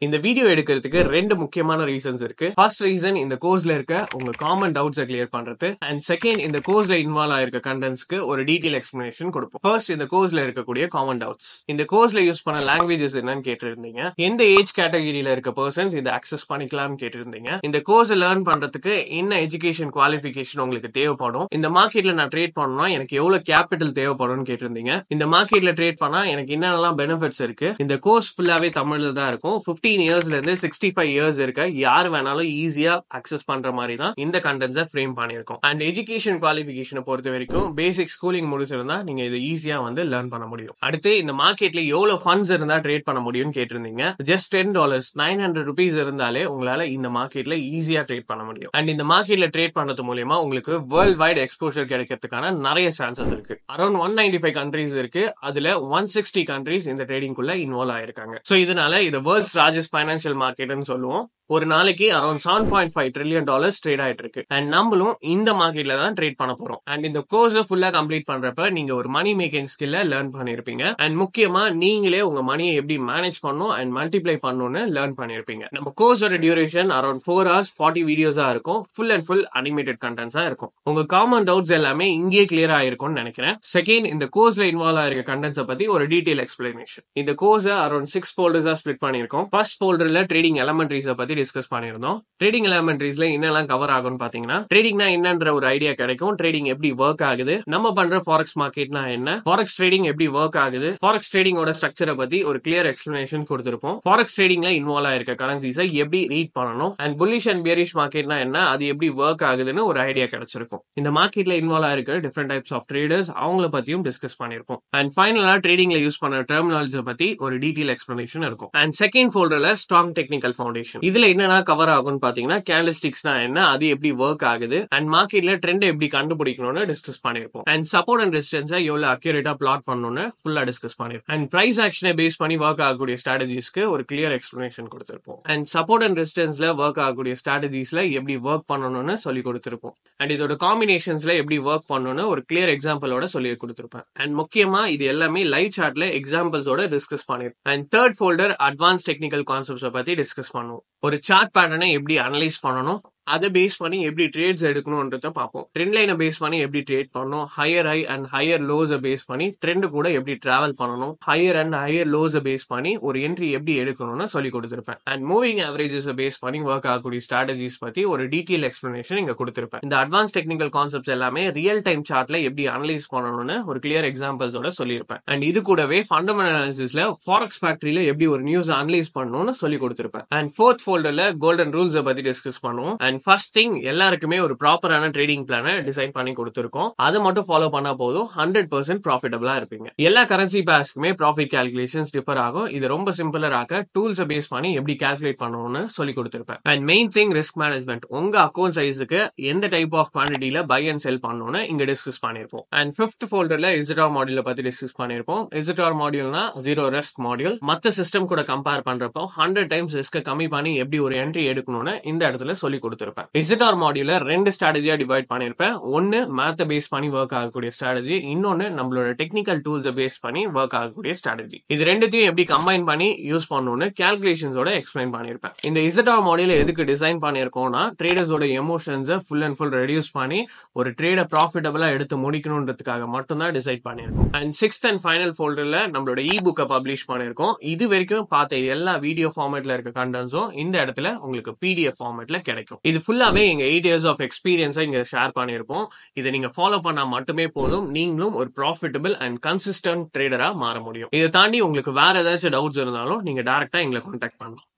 இந்த வீடியோ எடுக்கிறதுக்கு ரெண்டு முக்கியமான ரீசன்ஸ் இருக்கு. ஃபர்ஸ்ட் ரீசன், இந்த கோர்ஸ்ல இருக்க உங்க காமன் டவுட்ஸை கிளியர் பண்றது. அண்ட் செகண்ட், இந்த கோர்ஸ்ல இன்வால்வ் ஆயிருக்க கண்டென்ட்ஸ்க்கு ஒரு டீடைல் எக்ஸ்பிளனேஷன் கொடுப்போம். ஃபர்ஸ்ட், இந்த கோர்ஸ்ல இருக்கக்கூடிய காமன் டவுட்ஸ். இந்த கோர்ஸ்ல யூஸ் பண்ண லாங்குவேஜஸ் என்னன்னு கேட்டிருந்தீங்க. எந்த ஏஜ் கேட்டகரியில இருக்க பர்சன்ஸ் இதை அக்சஸ் பண்ணிக்கலாம்னு கேட்டிருந்தீங்க. இந்த கோர்ஸ் லேர்ன் பண்றதுக்கு என்ன எஜுகேஷன் குவாலிஃபிகேஷன் உங்களுக்கு தேவைப்படும், இந்த மார்க்கெட்ல நான் ட்ரேட் பண்ணணும்னா எனக்கு எவ்வளவு கேபிட்டல் தேவைப்படும்னு கேட்டிருந்தீங்க. இந்த மார்க்கெட்ல ட்ரேட் பண்ணா எனக்கு என்னென்னலாம் பெனிஃபிட்ஸ் இருக்கு. இந்த கோர்ஸ் ஃபுல்லாவே தமிழ்ல தான் இருக்கும். 15 இயர்ஸ்ல இருந்து 65 இயர்ஸ் இருக்க யார் வேணாலும் ஈஸியா அக்சஸ் பண்ற மாதிரி தான் இந்த கண்டென்ட்ஸை ஃப்ரேம் பண்ணிருக்கோம். அண்ட் எஜுகேஷன் குவாலிஃபிகேஷனை பொறுத்த வரைக்கும் பேசிக் ஸ்கூலிங் முடிச்சிருந்தா நீங்க இதை ஈஸியா லேர்ன் பண்ண முடியும். அடுத்து, இந்த மார்க்கெட்ல எவ்வளவு ஃபண்ட்ஸ் இருந்தா ட்ரேட் பண்ண முடியும்னு கேட்டிருந்தீங்க. ஜஸ்ட் $10 900 இருந்தாலே உங்களால இந்த மார்க்கெட்ல ஈஸியா ட்ரேட் பண்ண முடியும். அண்ட் இந்த மார்க்கெட்ல ட்ரேட் பண்றது மூலமா உங்களுக்கு வேர்ல்ட் வைட் எக்ஸ்போஷர் கிடைக்கிறதுக்கான நிறைய சான்சஸ் இருக்கு. அரௌண்ட் 195 கண்ட்ரீஸ் இருக்கு. அதுல 160 கண்ட்ரீஸ் இந்த ட்ரேடிங்குள்ள இன்வால்வ் ஆயிருக்காங்க. சோ இதனால இது வேர்ல்ட்ஸ் லார்ஜஸ்ட் ஃபைனான்சியல் மார்க்கெட்னு சொல்லுவோம். ஒரு நாளைக்கு அரௌண்ட் $7.5 trillion ட்ரேட் ஆயிட்டு இருக்கு. அண்ட் நம்மளும் இந்த மார்க்கெட்ல தான் ட்ரேட் பண்ண போறோம். அண்ட் இந்த கோர்ஸ் ஃபுல்லா கம்ப்ளீட் பண்றப்ப நீங்க ஒரு மணி மேக்கிங் ஸ்கில்ல லேர்ன் பண்ணிருப்பீங்க. அண்ட் முக்கியமா நீங்களே உங்க மணியை எப்படி மேனேஜ் பண்ணணும் அண்ட் மல்டிப்ளை பண்ணணும்னு லேர்ன் பண்ணிருப்பீங்க. நம்ம கோர்ஸோட டியூரேஷன் அரௌண்ட் 4 hours 40 வீடியோஸா இருக்கும். ஃபுல் அண்ட் ஃபுல் அனிமேட்டட் கண்டென்ட்ஸா இருக்கும். உங்க காமன் டவுட்ஸ் எல்லாமே இங்கேயே கிளியர் ஆயிருக்கும்னு நினைக்கிறேன். செகண்ட், இந்த கோர்ஸ்ல இன்வால்வ் ஆயிருக்க கண்டென்ட்ஸை பத்தி ஒரு டீடைல் எக்ஸ்பிளனேஷன். இந்த கோர்ஸ் அரௌண்ட் 6 ஃபோல்டர்ஸா ஸ்பிளிட் பண்ணிருக்கோம். ஃபர்ஸ்ட் ஃபோல்டர்ல ட்ரேடிங் எலமெண்ட்ரிஸை பத்தி டிஸ்கஸ் பண்ணிருந்தோம். ட்ரேடிங் எலமெண்ட்ரிஸ்ல என்னெல்லாம் கவர் ஆகும்னு பாத்தீங்கன்னா, ட்ரேடிங்னா என்னன்ற ஒரு ஐடியா கிடைக்கும். ட்ரேடிங் எப்படி ஒர்க் ஆகுது, நம்ம பண்ற ஃபாரெக்ஸ் மார்க்கெட்னா என்ன, ஃபாரெக்ஸ் ட்ரேடிங் எப்படி ஒர்க் ஆகுது, ஃபாரெக்ஸ் ட்ரேடிங்கோட ஸ்ட்ரக்சரை பத்தி ஒரு கிளியர் எக்ஸ்பிளனேஷன் கொடுத்திருப்போம். ஃபாரெக்ஸ் ட்ரேடிங்ல இன்வால்வ் ஆயிருக்க கரன்சிஸை எப்படி ரீட் பண்ணணும், அண்ட் புல்லிஷ் அண்ட் பியரிஷ் மார்க்கெட்னா என்ன, அது எப்படி ஒர்க் ஆகுதுன்னு ஒரு ஐடியா கிடைச்சிருக்கும். இந்த மார்க்கெட்ல இன்வால்வ் ஆயிருக்க டிஃபரெண்ட் டைப்ஸ் ஆஃப் ட்ரேடர்ஸ் அவங்கள பத்தியும் டிஸ்கஸ் பண்ணிருப்போம். அண்ட் ஃபைனலா ட்ரேடிங்ல யூஸ் பண்ண டெர்மினாலஜி பத்தி ஒரு டீடைல் எக்ஸ்பிளனேஷன் இருக்கும். அண்ட் செகண்ட் ஃபோல்டர்ல ஸ்ட்ராங் டெக்னிக்கல் ஃபவுண்டேஷன். இதுல என்னன்னா கவர் ஆகும்னு பாத்தீங்கன்னா, கேண்டல்ஸ்டிக்ஸ்னா என்ன, அது எப்படி ஒர்க் ஆகுது, அண்ட் மார்க்கெட்ல ட்ரெண்ட் எப்படி கண்டுபிடிக்கணும்னு டிஸ்கஸ் பண்ணிருப்போம். அண்ட் சப்போர்ட் அண்ட் ரெசிஸ்டன்ஸை எவ்வளவு அக்யூரேட்டா பிளாட் பண்ணணும்னு ஃபுல்லா டிஸ்கஸ் பண்ணிருப்போம். அண்ட் பிரைஸ் ஆக்ஷனை பேஸ் பண்ணி ஒர்க் ஆகக்கூடிய ஸ்ட்ராட்டஜிஸ்க்கு ஒரு கிளியர் எக்ஸ்பிளனேஷன் கொடுத்திருப்போம். அண்ட் சப்போர்ட் அண்ட் ரெசிஸ்டன்ஸ்ல ஒர்க் ஆகக்கூடிய ஸ்ட்ராட்டஜிஸ்ல எப்படி ஒர்க் பண்ணணும்னு சொல்லி கொடுத்திருப்போம். அண்ட் இதோட காம்பினேஷன்ஸ்ல எப்படி ஒர்க் பண்ணணும்னு ஒரு கிளியர் எக்ஸாம்பிளோட சொல்லி கொடுத்திருப்பேன். அண்ட் முக்கியமா இது எல்லாமே லைவ் சார்ட்ல எக்ஸாம்பிள்ஸோட டிஸ்கஸ் பண்ணிருப்போம். And third folder advance technical கான்செப்ட்ஸை பத்தி டிஸ்கஸ் பண்ணுவோம். ஒரு சார்ட் பேட்டர்னை எப்படி அனலைஸ் பண்ணணும், அதை பேஸ் பண்ணி எப்படி ட்ரேட்ஸ் எடுக்கணும்ன்றத பார்ப்போம். ட்ரெண்ட் லைனை பேஸ் பண்ணி எப்படி ட்ரேட் பண்ணணும், ஹையர் ஹை அண்ட் ஹையர் லோஸை பேஸ் பண்ணி ட்ரெண்ட் கூட எப்படி டிராவல் பண்ணணும், ஹையர் அண்ட் ஹையர் லோஸை பேஸ் பண்ணி ஒரு என்ட்ரி எப்படி எடுக்கணும்னு சொல்லி கொடுத்திருப்பேன். அண்ட் மூவிங் ஆவரேஜஸ் பேஸ் பண்ணி ஒர்க் ஆகக்கூடிய ஸ்ட்ராட்டஜிஸ் பத்தி ஒரு டீடைல் எக்ஸ்பிளனேஷன் இங்க கொடுத்திருப்பேன். இந்த அட்வான்ஸ் டெக்னிக்கல் கான்செப்ட்ஸ் எல்லாமே ரியல் டைம் சார்ட்ல எப்படி அனலைஸ் பண்ணணும்னு ஒரு கிளியர் எக்ஸாம்பிள்ஸோட சொல்லியிருப்பேன். அண்ட் இது கூடவே ஃபண்டமெண்டல் அனாலிசிஸ்ல ஃபாரெக்ஸ் ஃபேக்டரியில எப்படி ஒரு நியூஸ் அனலைஸ் பண்ணணும்னு சொல்லி கொடுத்திருப்பேன். அண்ட் ஃபோர்த் ஃபோல்டர்ல கோல்டன் ரூல்ஸை பத்தி டிஸ்கஸ் பண்ணுவோம். அண்ட் ஃபர்ஸ்ட் திங், எல்லாருக்குமே ஒரு ப்ராப்பரான ட்ரேடிங் பிளானை டிசைன் பண்ணி கொடுத்திருக்கோம். அதை மட்டும் ஃபாலோ பண்ணா போதும் 100% ப்ராஃபிட்டபிளா இருப்பீங்க. எல்லா கரன்சி பேர்ஸ்க்குமே ப்ராஃபிட் கால்குலேஷன்ஸ் டிஃபர் ஆகும். இது ரொம்ப சிம்பிளர் ஆக்க டூல்ஸை பேஸ் பண்ணி எப்படி கால்குலேட் பண்ணணும்னு சொல்லி கொடுத்திருப்பேன். And main thing, risk management. உங்க அக்கௌண்ட் சைஸுக்கு எந்த டைப் ஆஃப் குவான்டிட்டியில பை அண்ட் செல் பண்ணணும்னு இங்க டிஸ்கஸ் பண்ணிருப்போம். அண்ட் ஃபிஃப்த் ஃபோல்டர்ல இசட்டார் மாடியூல பத்தி டிஸ்கஸ் பண்ணிருப்போம். இசட்டார் மாடியூல்னா ஜீரோ ரிஸ்க் மாடியூல். மத்த சிஸ்டம் கூட கம்பேர் பண்றப்போ 100 டைம்ஸ் ரிஸ்க கம்மி பண்ணி எப்படி ஒரு என்ட்ரி எடுக்கணும்னு இந்த இடத்துல சொல்லி கொடுத்திருப்பேன். இசட்டார் மாடியூல 2 ஸ்ட்ராட்டஜியா டிவைட் பண்ணிருப்பேன். ஒன்னு மேத்த பேஸ் பண்ணி ஒர்க் ஆகக்கூடிய ஸ்ட்ராட்டஜி, இன்னொன்னு நம்மளோட டெக்னிக்கல் டூல்ஸை பேஸ் பண்ணி ஒர்க் ஆகக்கூடிய ஸ்ட்ராட்டஜி. இது ரெண்டுத்தையும் எப்படி கம்பைன் பண்ணி யூஸ் பண்ணணும்னு கால்குலேஷன்ஸோட எக்ஸ்பிளைன் பண்ணிருப்பேன். இந்த இசட்டார் மாடியூல எதுக்கு டிசைன் பண்ணிருக்கோம்னா, ட்ரேடர்ஸோட எமோஷன்ஸை ஃபுல் அண்ட் ஃபுல் ரெடியூஸ் பண்ணி ஒரு ட்ரேடை ப்ராஃபிட்டபிளா எடுத்து முடிக்கணும்ன்றதுக்காக மட்டும் தான் டிசைட் பண்ணிருக்கோம். அண்ட் சிக்ஸ்த் அண்ட் ஃபைனல் ஃபோல்டர்ல நம்மளோட இ புக்கை பப்ளிஷ் பண்ணிருக்கோம். இது வரைக்கும் பார்த்த எல்லா வீடியோ ஃபார்மேட்ல இருக்க கண்டென்ட்ஸும் இந்த இடத்துல உங்களுக்கு PDF ஃபார்மேட்ல கிடைக்கும். இது ஃபுல்லாவே எங்க 8 years ஆஃப் எக்ஸ்பீரியன்ஸை இங்க ஷேர் பண்ணிருப்போம். இதை நீங்க ஃபாலோ பண்ணா மட்டுமே போதும், நீங்களும் ஒரு ப்ராஃபிட்டபிள் அண்ட் கன்சிஸ்டன்ட் ட்ரேடரா மாற முடியும். இதை தாண்டி உங்களுக்கு வேற ஏதாச்சும் டவுட்ஸ் இருந்தாலும் நீங்க டைரக்டா எங்களை கான்டாக்ட் பண்ணலாம்.